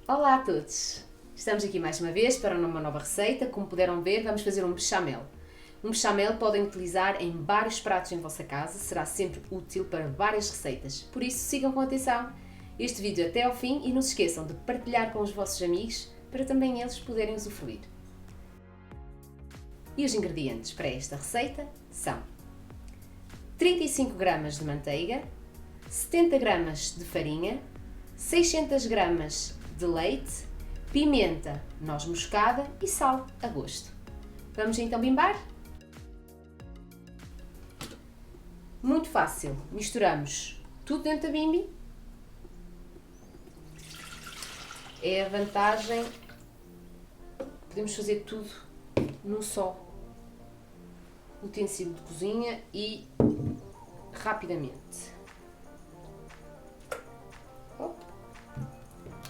Olá a todos! Estamos aqui mais uma vez para uma nova receita. Como puderam ver, vamos fazer um bechamel. Um bechamel podem utilizar em vários pratos em vossa casa, será sempre útil para várias receitas. Por isso, sigam com atenção este vídeo até ao fim e não se esqueçam de partilhar com os vossos amigos para também eles poderem usufruir. E os ingredientes para esta receita são 35 gramas de manteiga, 70 gramas de farinha, 600 gramas de leite, pimenta, noz moscada e sal a gosto. Vamos então bimbar? Muito fácil, misturamos tudo dentro da bimbi. É a vantagem, podemos fazer tudo num só utensílio de cozinha e rapidamente.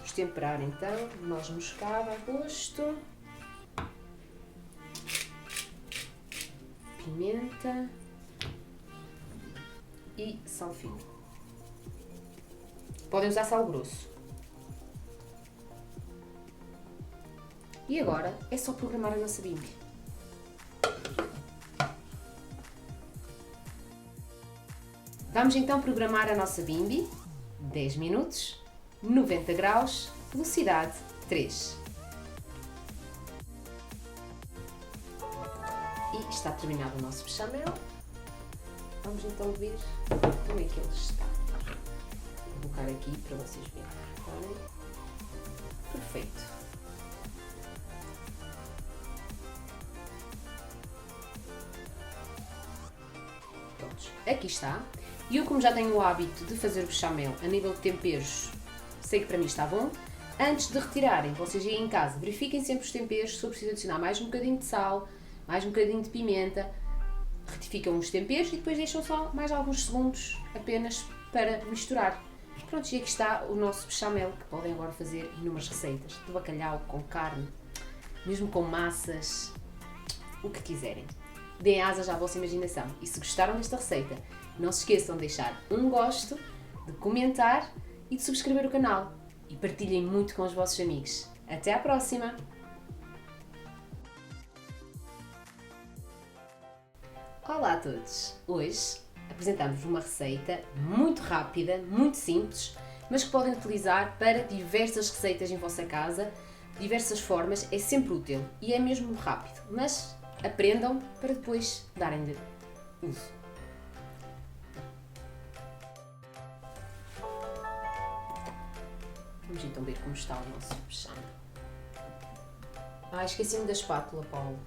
Vamos temperar então, noz moscada a gosto, pimenta e sal fino. Podem usar sal grosso. E agora é só programar a nossa bimbi. Vamos então programar a nossa bimbi, 10 minutos, 90 graus, velocidade 3. E está terminado o nosso bechamel. Vamos então ver como é que ele está. Vou colocar aqui para vocês verem. Perfeito. Prontos, aqui está. E eu, como já tenho o hábito de fazer o bechamel a nível de temperos, sei que para mim está bom. Antes de retirarem, vocês aí em casa, verifiquem sempre os temperos, se eu preciso adicionar mais um bocadinho de sal, mais um bocadinho de pimenta, retificam os temperos e depois deixam só mais alguns segundos apenas para misturar. Pronto, e aqui está o nosso bechamel, que podem agora fazer inúmeras receitas, de bacalhau, com carne, mesmo com massas, o que quiserem. Deem asas à vossa imaginação e se gostaram desta receita, não se esqueçam de deixar um gosto, de comentar e de subscrever o canal. E partilhem muito com os vossos amigos. Até à próxima! Olá a todos! Hoje apresentamos uma receita muito rápida, muito simples, mas que podem utilizar para diversas receitas em vossa casa, diversas formas, é sempre útil e é mesmo rápido, mas aprendam para depois darem-lhe uso. Vamos então ver como está o nosso bechamel. Esqueci-me da espátula, Paulo.